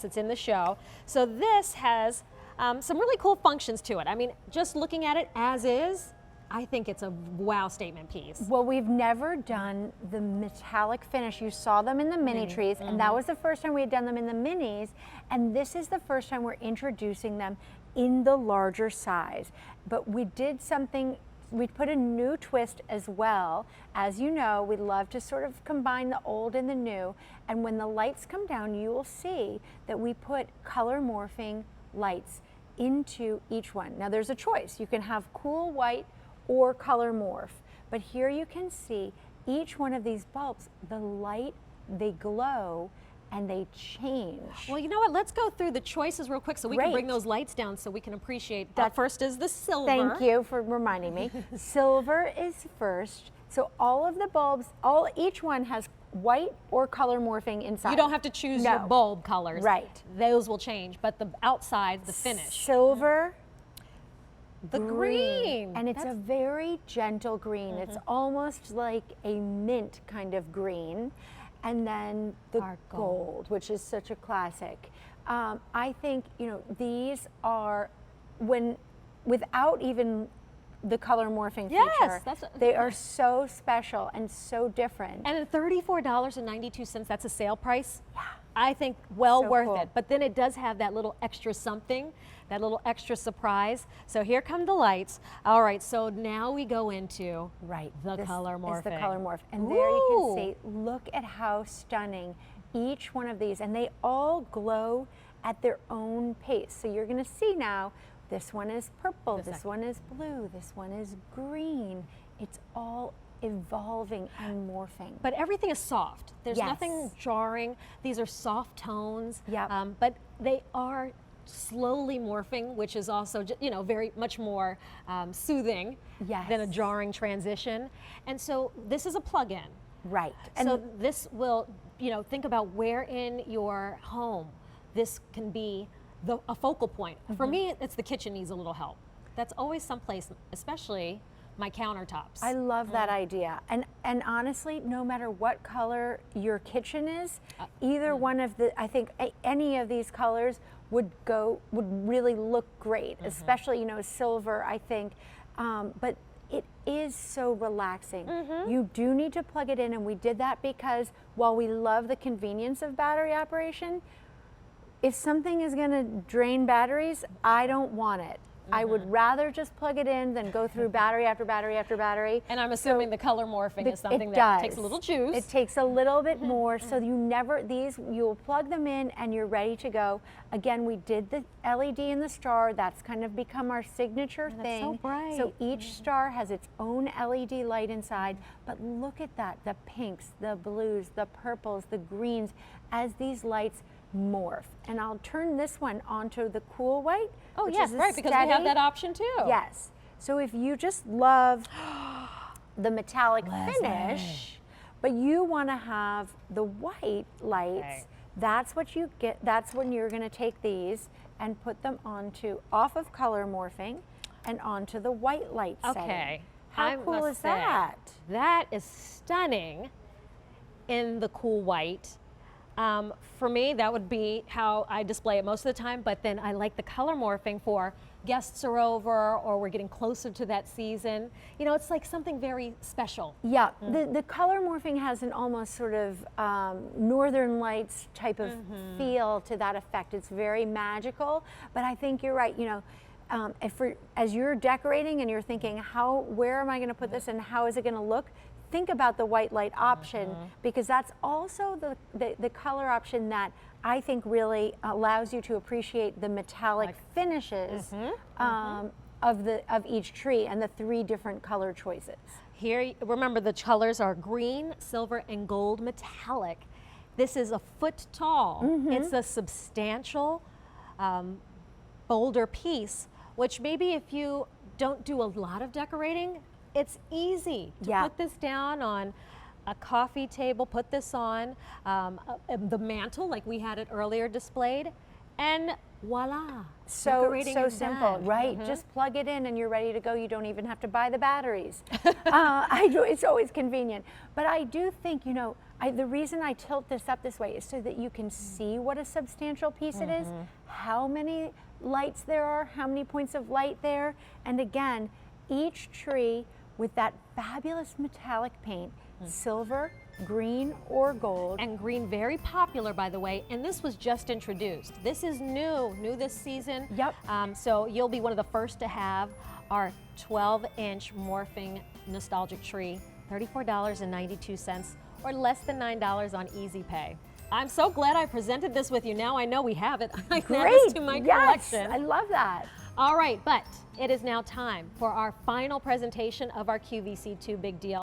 It's in the show. So this has some really cool functions to it. I mean, just looking at it as is, I think it's a wow statement piece. Well, we've never done the metallic finish. You saw them in the mini trees, and that was the first time we had done them in the minis, and this is the first time we're introducing them in the larger size. But we did something, we put a new twist as well. As you know, we love to sort of combine the old and the new, and when the lights come down, you will see that we put color morphing lights into each one. Now there's a choice. You can have cool white or color morph. But here you can see each one of these bulbs, the light, they glow and they change. Well, you know what? Let's go through the choices real quick so we can bring those lights down so we can appreciate. That first is the silver. Thank you for reminding me. Silver is first. So all of the bulbs, each one has white or color morphing inside. You don't have to choose your bulb colors. Right. Those will change, but the outside, the finish. Silver, the green. And it's a very gentle green. It's almost like a mint kind of green. And then the gold, which is such a classic. I think, you know, these are, without even the color morphing feature, they are so special and so different. And at $34.92, that's a sale price. Yeah. I think well worth it. But then it does have that little extra something, that little extra surprise. So here come the lights. All right, so now we go into the color morphing. Is the color morph. And there you can see, look at how stunning each one of these, and they all glow at their own pace. So you're gonna see now, this one is purple, this one is blue, this one is green. It's all evolving and morphing. But everything is soft. There's nothing jarring. These are soft tones, yeah. But they are slowly morphing, which is also, you know, very much more soothing than a jarring transition. And so this is a plug-in. Right. And so this will, you know, think about where in your home this can be a focal point. For me, it's the kitchen needs a little help. That's always someplace, especially my countertops. I love that idea. And honestly, no matter what color your kitchen is, either one of the, I think any of these colors would really look great, especially, you know, silver, I think. But it is so relaxing. You do need to plug it in, and we did that because while we love the convenience of battery operation, if something is gonna drain batteries, I don't want it. I would rather just plug it in than go through battery after battery after battery. And I'm assuming the color morphing is something that takes a little juice. It takes a little bit more, so you'll plug them in and you're ready to go. Again, we did the LED in the star. That's kind of become our signature thing. So bright. So each star has its own LED light inside, but look at that, the pinks, the blues, the purples, the greens, as these lights morph. And I'll turn this one onto the cool white. Oh yes, right, because we have that option too. Yes. So if you just love the metallic finish, but you want to have the white lights, that's what you get. That's when you're going to take these and put them off of color morphing and onto the white light setting. Okay. How cool is that? That is stunning in the cool white. For me, that would be how I display it most of the time, but then I like the color morphing for guests are over or we're getting closer to that season. You know, it's like something very special. Yeah, the color morphing has an almost sort of Northern Lights type of feel to that effect. It's very magical, but I think you're right, you know, as you're decorating and you're thinking, where am I gonna put this and how is it gonna look? Think about the white light option, because that's also the color option that I think really allows you to appreciate the metallic finishes of each tree and the 3 different color choices. Here, remember the colors are green, silver, and gold metallic. This is a foot tall. It's a substantial, bolder piece, which maybe if you don't do a lot of decorating, it's easy to put this down on a coffee table, put this on the mantle like we had it earlier displayed, And voila. So decorating is simple, done. right? Just plug it in and you're ready to go. You don't even have to buy the batteries. It's always convenient. But I do think, you know, the reason I tilt this up this way is so that you can see what a substantial piece it is, how many lights there are, how many points of light there. And again, each tree with that fabulous metallic paint, silver, green, or gold. And green, very popular, by the way, and this was just introduced. This is new this season. Yep. So you'll be one of the first to have our 12-inch morphing nostalgic tree, $34.92, or less than $9 on Easy Pay. I'm so glad I presented this with you. Now I know we have it. I can add this to my collection. I love that. All right, but it is now time for our final presentation of our QVC 2 Big Deal.